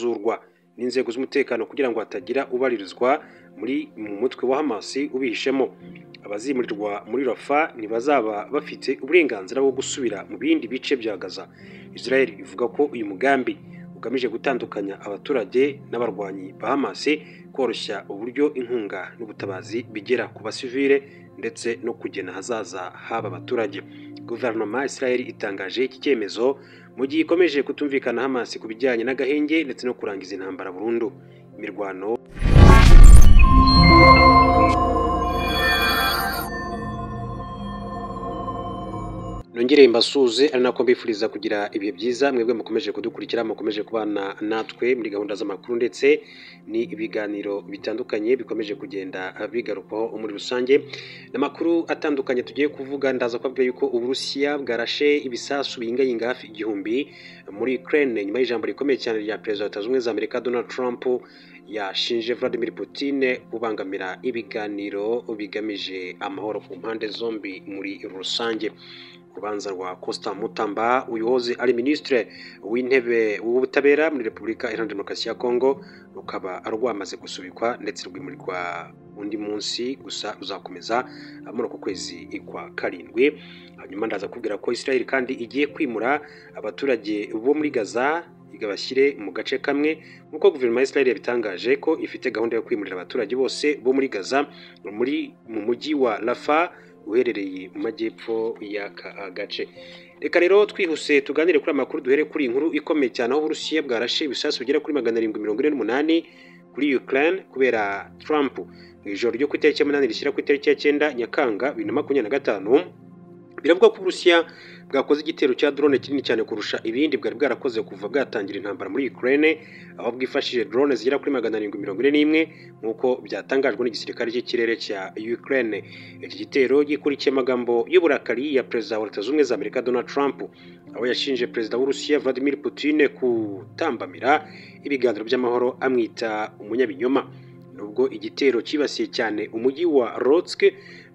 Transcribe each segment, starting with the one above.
zurwa n'inzego z'umutekano kugira ngo hatagira ubaririzwa mu mutwe wa Hamas ubihishemo. Abazimurirwa muri Rafah ntibazaba bafite uburenganzira bwo gusubira mu bindi bice bya Gaza. Israel ivuga ko uyu mugambi ugamije gutandukanya abaturage n'abarwanyi ba Hamas, koroshya uburyo inkunga n'ubutabazi bigera ku basivile ndetse no kugena hazaza haba abaturage. Guverinoma ya Israel itangaje iki cyemezo mu gihe ikomeje kutumvikana Hamas ku bijyanye n'agahenge ndetse no kurangiza intambara burundu. Imirwano nongere mbasuze ari nako mbifuriza kugira ibihe byiza mwebwe mukomeje kudukurikira, mukomeje kubana natwe muri gahunda z'amakuru ndetse ni ibiganiro bitandukanye bikomeje kugenda bigarukwaho muri rusange. N'amakuru atandukanye tugiye kuvuga, ndaza kuvuga yuko Uburusiya bwarashe ibisasu bingayinga hafi igihumbi muri Ukraine nyuma y'ijambo rikomeye cyane rya Perezida wa Leta Zunze Ubumwe za Amerika Donald Trump yashinje Vladimir Putin kubangamira ibiganiro bigamije amahoro ku mpande zombi muri rusange. Urubanza rwa Costa Mutamba uyoboze ari ministre w'intebe w'ubutabera muri Repubulika Iharanira Demokarasi ya Kongo rukaba rwamaze gusubikwa ndetse rwimurirwa undi munsi, gusa ruzakomeza muri uko kwezi kwa karindwi. Hanyuma ndaza kubwira ko Israel kandi igiye kwimura abaturage bo muri Gaza igabashyire mu gace kamwe, nk'uko guverinoma ya Israel yabitangaje ko ifite gahunda yo kwimurira abaturage bose bo muri Gaza mu mujyi wa Rafah uherereye mu majyepfo y'aka gace. Reka rero twihuse tuganire kuri amakuru, duhere kuri inkuru ikomeye cyane aho Uburusiya bwarashe ibisasu bigera kuri 748 kuri Ukraine kubera Trump mu ijoro ryo ku itariki ya 8 rishyira ku itariki ya 9 Nyakanga 2025. Biravuga ko Uburusiya bwakoze igitero cya drone kinini cyane kurusha ibindi bwari bwarakoze kuva bwatangira intambara muri Ukraine, aho bwifashishije drone zigera kuri 741 nk'uko byatangajwe n'igisirikare cy'ikirere cya Ukraine. Iki gitero gikurikiye amagambo y'uburakari ya Perezida wa Leta Zunze Ubumwe za Amerika Donald Trump, aho yashinje Perezida w'Uburusiya Vladimir Putin kutambamira ibiganiro by'amahoro amwita umunyabinyoma. Nubwo igitero kibasiye cyane umujyi wa Rotsk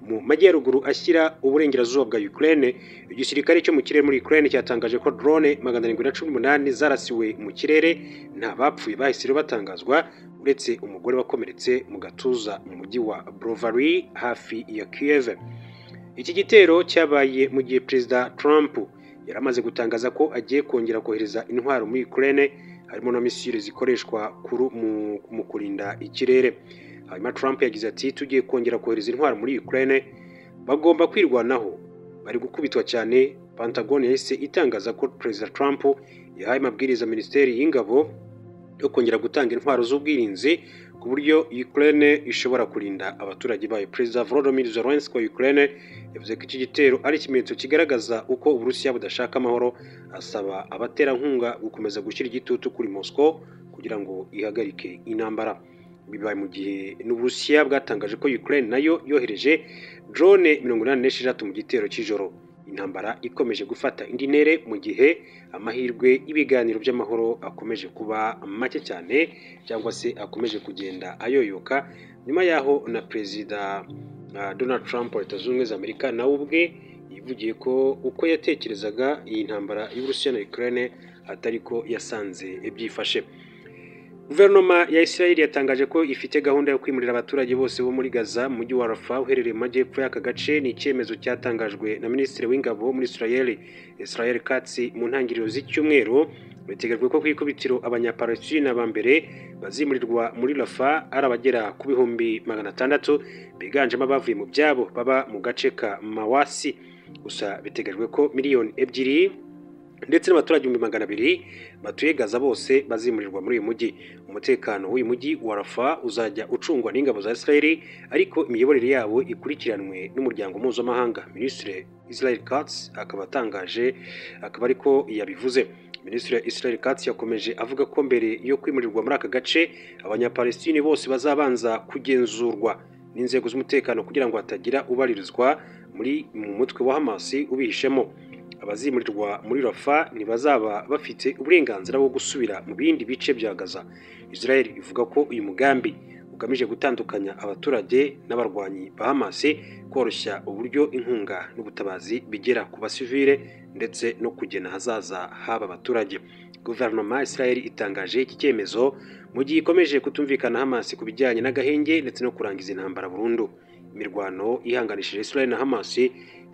mu majyaruguru ashyira uburengerazuba bwa Ukraine, igisirikare cyo mu kirere muri Ukraine cyatangaje ko drone 718 zarasiwe mu kirere, nta bapfuye bahise batangazwa uretse umugore wakomeretse mu gatuza mu mujyi wa Brovary hafi ya Kiev. Iki gitero cyabaye mu gihe Perezida Trump yaramaze gutangaza ko agiye kongera kohereza intwaro muri Ukraine, harimo na misile zikoreshwa mu kurinda ikirere. Hanyuma Trump yagize ati tugiye kongera kohereza intwaro muri Ukraine, bagomba kwirwanaho, bari gukubitwa cyane. Pentagon yahise itangaza ko Perezida Trump yahaye amabwiriza Minisiteri y'Ingabo yo kongera gutanga intwaro z'ubwirinzi ku buryo Ukraine ishobora kurinda abaturage bayo. Perezida Volodymyr Zelensky wa Ukraine yavuze ko iki gitero ari ikimenyetso kigaragaza uko Uburusiya budashaka amahoro, asaba abaterankunga gukomeza gushyira igitutu kuri Moscow kugira ngo ihagarike intambara. Bibaye mu gihe n'Uburusiya bwatangaje ko Ukraine nayo yohereje drone 86 mu gitero cy'ijoro. Intambara ikomeje gufata indi ntere mu gihe amahirwe y'ibiganiro by'amahoro akomeje kuba make cyane, cyangwa se akomeje kugenda ayoyoka nyuma yaho na Perezida Donald Trump wa Leta Zunze Ubumwe za Amerika nawe ubwe yivugiye ko uko yatekerezaga iyi ntambara y'Uburusiya na Ukraine atari ko yasanze byifashe. Guverinoma ya Israel yatangaje ko ifite gahunda yo kwimurira abaturage bose bo muri Gaza mu mujyi wa Rafah uherereye mu majyepfo y'aka gace. Ni icyemezo cyatangajwe na Minisitiri w'Ingabo muri Israel Katz mu ntangiriro z'icyumweru. Biteganyijwe ko ku ikubitiro abanyapalestina ba mbere bazimurirwa muri Rafah ari abagera ku bihumbi 600, biganjemo abavuye mu byabo baba mu gace ka Mawasi. Gusa biteganyijwe ko miliyoni 2 ndetse n'abaturage 200,000 batuye Gaza bose bazimurirwa muri uyu mujyi. Umutekano w'uyu mujyi wa Rafah uzajya ucungwa n'ingabo za Israel, ariko imiyoborere yabo ikurikiranwe n'umuryango mpuzamahanga. Minisitiri Israel Katz akaba ariko yabivuze. Minisitiri Israel Katz yakomeje avuga ko mbere yo kwimurirwa muri aka gace, abanyapalestine bose bazabanza kugenzurwa n'inzego z'umutekano kugira ngo hatagira ubaririzwa mu mutwe wa Hamas ubihishemo. Abazimurirwa muri Rafah ntibazaba bafite uburenganzira bwo gusubira mu bindi bice bya Gaza. Israel ivuga ko uyu mugambi ugamije gutandukanya abaturage n'abarwanyi ba Hamas, koroshya uburyo inkunga n'ubutabazi bigera ku basivile ndetse no kugena hazaza haba abaturage. guverinoma ya Israel itangaje iki cyemezo mu gihe ikomeje kutumvikana Hamas ku bijyanye n'agahenge ndetse no kurangiza intambara burundu. Imirwano ihanganishije Israel na Hamas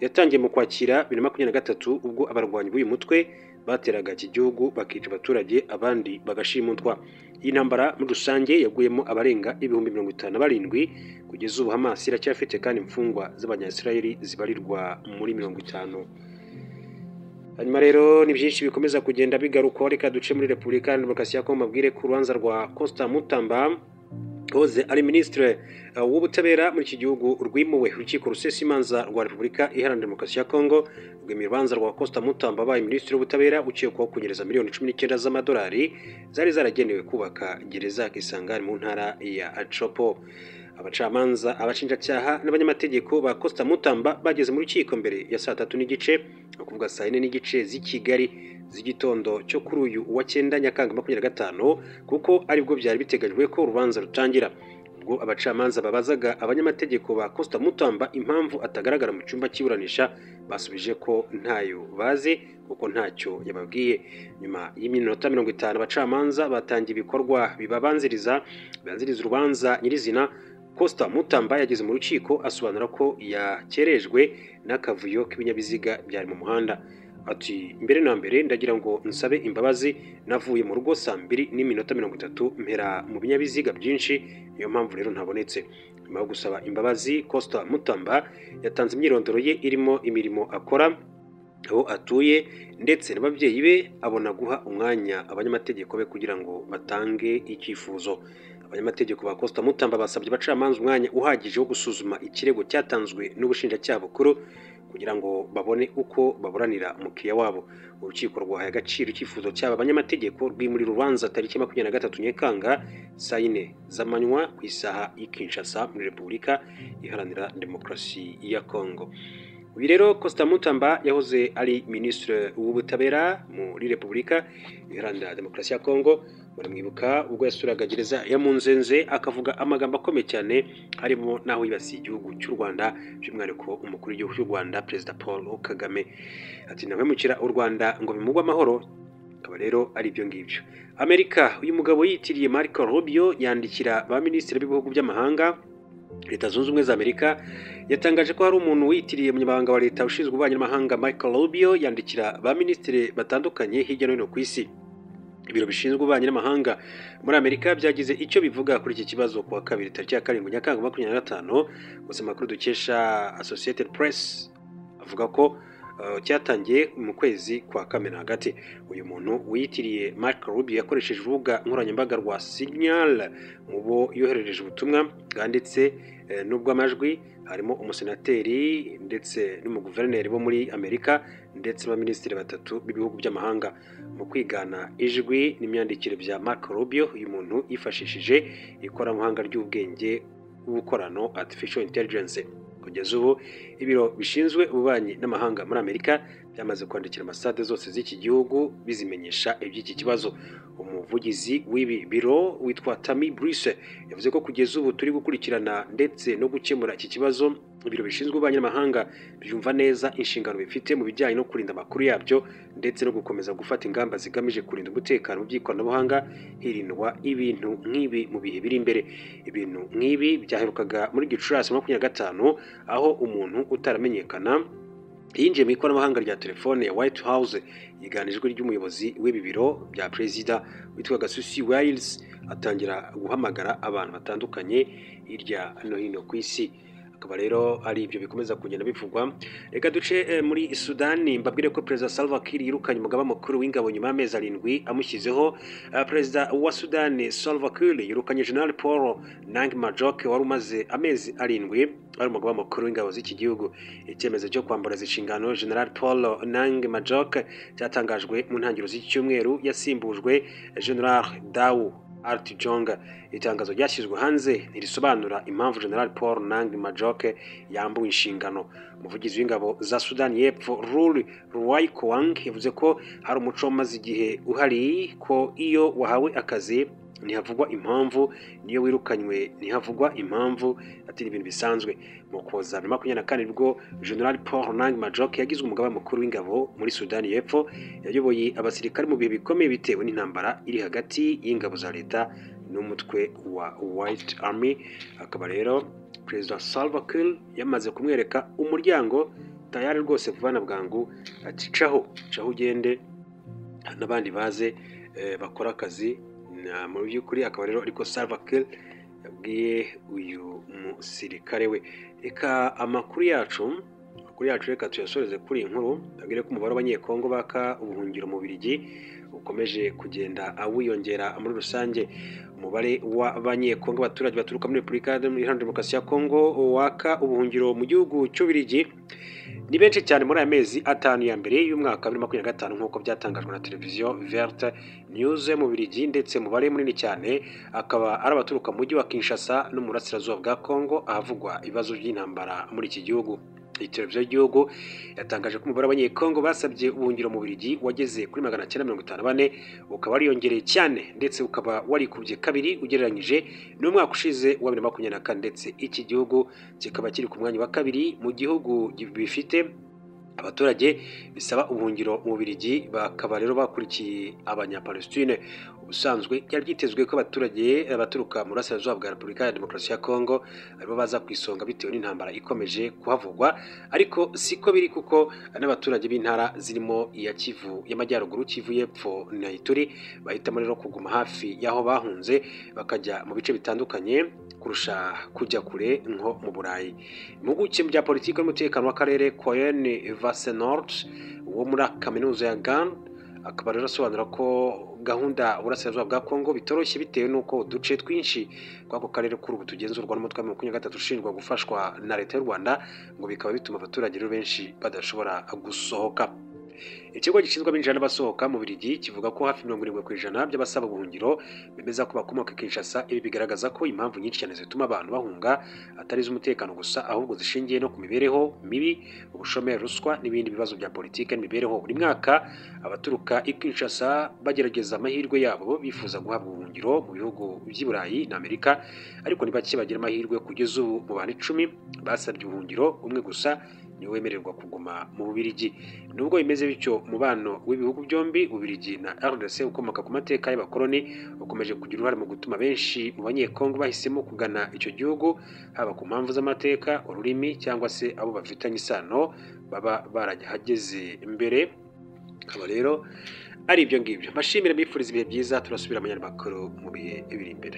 yatangiye mu Kwakira 2023 ubwo abarwanyi b'uyu mutwe bateraga iki gihugu bakica abaturage abandi bagashimutwa. Iyi ntambara muri rusange yaguyemo abarenga 57,000 kugeza ubu. Hamas iracyafite kandi imfungwa z'abanya-Israel zibarirwa muri 50. Hanyuma rero ni byinshi bikomeza kugenda bigaruka. Reka duce muri Repubulika ya Demokarasi ya Kongo mabwire ku rubanza rwa Constant Mutamba hoze ari ministre w'ubutabera muri iki gihugu rwimuwe. Urukiko rusesa imanza rwa Repubulika Iharanira Demokarasi ya Kongo rwemeye urubanza rwa Constant Mutamba abaye ministre w'ubutabera ukekwaho kunyereza miliyoni 19 z'amadolari zari zaragenewe kubaka gereza Kisangani mu ntara ya Chopo. Abacamanza, abashinjacyaha n'abanyamategeko ba Constant Mutamba bageze mu rukiko mbere ya saa 3 n'igice, ukuvuga saa 4 n'igice z'i Kigali z'igitondo cyo kuri uyu wa 9 Nyakanga 2025, kuko aribwo byari biteganyijwe ko urubanza rutangira. Ubwo abacamanza babazaga abanyamategeko ba Constant Mutamba impamvu atagaragara mu cyumba cy'iburanisha, basubije ko ntayo bazi kuko ntacyo yababwiye. Nyuma y'iminota 50 abacamanza batangiye ibikorwa bibanziriza urubanza nyirizina. Constant Mutamba yageze mu rukiko asobanura ko yakerejwe n'akavuyo k'ibinyabiziga byari mu muhanda. Ati mbere na mbere ndagira ngo nsabe imbabazi, navuye mu rugo saa 2:30 mpera mu binyabiziga byinshi, niyo mpamvu rero ntabonetse. Nyuma yo gusaba imbabazi, Constant Mutamba yatanze imyirondoro ye irimo imirimo akora, aho atuye ndetse n'ababyeyi be, abona guha umwanya abanyamategeko be kugira ngo batange icyifuzo. Abanyamategeko ba Constant Mutamba basabye abacamanza umwanya uhagije wo gusuzuma ikirego cyatanzwe n'ubushinjacyaha bukuru kugira ngo babone uko baburanira umukiriya wabo. Urukiko rwahaye agaciro icyifuzo cy'aba banyamategeko rwimurira urubanza tariki 23 Nyakanga saa 4 z'amanywa ku isaha y'i Kinshasa muri Repubulika Iharanira Demokarasi ya Kongo. Uyu rero Constant Mutamba yahoze ari ministre w'ubutabera muri Repubulika Iharanira Demokarasi ya Kongo. Baramwibuka ubwo yasuraga gereza ya Munzenze akavuga amagambo akomeye cyane, harimo naho yibasiye igihugu cy'u Rwanda, by'umwihariko umukuru w'igihugu cy'u Rwanda Perezida Paul Kagame. Ati nabemukira u Rwanda ngo bimugwe amahoro. Akaba rero ari ibyo ngibyo. Amerika, uyu mugabo yitiriye Marco Rubio yandikira ba ministre b'ibihugu by'amahanga. Leta Zunze Ubumwe za Amerika yatangaje ko hari umuntu witiriye umunyamabanga wa leta ushinzwe ububanyi n'amahanga Marco Rubio yandikira ba ministre batandukanye hirya no hino ku isi. Ibiro bishinzwe ububanyi n'amahanga muri Amerika byagize icyo bivuga kuri iki kibazo kuwa kabiri tariki ya 7 Nyakanga 2025. Gusa amakuru dukesha Associated Press avuga ko cyatangiye mu kwezi kwa Kamena hagati. Uyu muntu witiriye Marco Rubio yakoresheje urubuga nkoranyambaga rwa Signal mu bo yoherereje ubutumwa bwanditse n'ubw'amajwi, harimo umusenateri ndetse n'umuguverineri bo muri Amerika ndetse n'abaminisitiri batatu b'ibihugu by'amahanga. Mu kwigana ijwi n'imyandikire bya Marco Rubio, uyu muntu yifashishije ikoranabuhanga ry'ubwenge bw'ubukorano artificial intelligence. Kugeza ubu ibiro bishinzwe ububanyi n'amahanga muri Amerika byamaze kwandikira ambasade zose z'iki gihugu bizimenyesha iby'iki kibazo. Umuvugizi w'ibi biro witwa Tammy Bruce yavuze ko kugeza ubu turi gukurikirana ndetse no gukemura iki kibazo. Ibiro bishinzwe ububanyi n'amahanga byumva neza inshingano bifite mu bijyanye no kurinda amakuru yabyo ndetse no gukomeza gufata ingamba zigamije kurinda umutekano mu by'ikoranabuhanga, hirindwa ibintu nk'ibi mu bihe biri imbere. Ibintu nk'ibi byaherukaga muri Gicurasi 2025 aho umuntu utaramenyekana yinjiye mu ikoranabuhanga rya telefone ya White House yiganijwe ry'umuyobozi w'ibi biro bya perezida witwa Susie Wiles, atangira guhamagara abantu batandukanye hirya no hino ku isi. Akaba rero ari ibyo bikomeza kugenda bivugwa. Reka duce muri Sudani mbabwire ko Perezida Salva Kiir yirukanye umugaba mukuru w'ingabo nyuma y'amezi 7 amushyizeho. Perezida wa Sudani Salva Kiir yirukanye General Paul Nang Majok wari umaze amezi 7 ari umugaba mukuru w'ingabo z'iki gihugu. Icyemezo cyo kwambura inshingano General Paul Nang Majok cyatangajwe mu ntangiriro z'iki cyumweru, yasimbujwe General Dawu Artijonga. Itangazo ryashyizwe hanze ntirisobanura impamvu General Paul Nang Majok yambuwe inshingano. Umuvugizi w'ingabo za Sudani y'Epfo Ruri Ruwaikowang yavuze ko hari umuco maze igihe uhari ko iyo wahawe akazi ntihavugwa impamvu, niyo wirukanywe ntihavugwa impamvu, ati ni ibintu bisanzwe. Mu Ukuboza 2024 nibwo General Paul Nang Majok yagizwe umugaba mukuru w'ingabo muri Sudani y'Epfo, yayoboye abasirikare mu bihe bikomeye bitewe n'intambara iri hagati y'ingabo za leta n'umutwe wa White Army. Akaba rero Perezida Salva Kiir yamaze kumwereka umuryango tayari rwose vuba na bwangu, ati caho ugende n'abandi baze bakora akazi. Mu by'ukuri akaba rero ariko Salva Kiir yabwiye uyu musirikare we. Reka amakuru yacu reka tuyasoreze kuri iyi nkuru, abwire ko umubare w'abanyekongo baka ubuhungiro mu Bubiligi ukomeje kugenda awiyongera muri rusange. Umubare w'abanyekongo abaturage baturuka muri Repubulika Iharanira Demokarasi ya Kongo waka ubuhungiro mu gihugu cy'Ububiligi ni benshi cyane muri aya mezi atanu ya mbere y'umwaka 2025 nk'uko byatangajwe na televiziyo Verte News mu Bubiligi, ndetse umubare munini cyane akaba ari abaturuka mu mujyi wa Kinshasa no mu burasirazuba bwa Kongo ahavugwa ibibazo by'intambara muri iki gihugu. Televiziyo y'igihugu yatangaje ko umubare w'abanyekongo basabye ubuhungiro mu Bubiligi wageze kuri 954, ukaba wariyongereye cyane ndetse ukaba warikubye kabiri ugereranyije n'umwaka ushize wa 2024, ndetse iki gihugu kikaba kiri ku mwanya wa kabiri mu gihugu bifite abaturage bisaba ubuhungiro mu Bubiligi. Bakaba rero bakurikiye Abanyapalestine. Ubusanzwe byari byitezwe ko abaturage baturuka mu burasirazuba bwa Repubulika ya Demokarasi ya Kongo aribo baza ku isonga bitewe n'intambara ikomeje kuhavugwa, ariko siko biri kuko n'abaturage b'intara zirimo iya Kivu y'Amajyaruguru, Kivu y'Epfo na Ituri bahitamo rero kuguma hafi y'aho bahunze bakajya mu bice bitandukanye kurusha kujya kure nko mu Burayi. Impuguke mu bya politiki n'umutekano w'akarere Koen Vasenort wo muri kaminuza ya Gand akaba rero asobanura ko gahunda uburasirazuba bwa Kongo bitoroshye bitewe n'uko uduce twinshi kw'ako karere kuri ubu tugenzurwa n'umutwe wa 23 ushinjwa gufashwa na leta y'u Rwanda, ngo bikaba bituma abaturage rero benshi badashobora gusohoka. Ikigo gishinzwe abinjira n'abasohoka mu Bubiligi kivuga ko hafi 70% by'abasaba ubuhungiro bemeza ko bakomoka Kinshasa. Ibi bigaragaza ko impamvu nyinshi cyane zituma abantu bahunga atari iz'umutekano gusa, ahubwo zishingiye no ku mibereho mibi, ubushomeri, ruswa n'ibindi bibazo bya politiki n'imibereho. Buri mwaka abaturuka i Kinshasa bagerageza amahirwe yabo bifuza guhabwa ubuhungiro mu bihugu by'i Burayi na Amerika, ariko ni bake bagira amahirwe. Kugeza ubu mu bantu 10 basabye ubuhungiro, umwe gusa niwe wemererwa kuguma mu Bubiligi. Nubwo bimeze bityo, umubano w'ibihugu byombi Bubiligi na RDC ukomoka ku mateka y'abakoloni ukomeje kugira uruhare mu gutuma benshi mu banyekongo bahisemo kugana icyo gihugu, haba ku mpamvu z'amateka, ururimi cyangwa se abo bafitanye isano baba barahageze mbere. Akaba rero ari ibyo ngibyo. Mbashimire, mbifuriza ibihe byiza, turasubira mu makuru mu bihe biri imbere.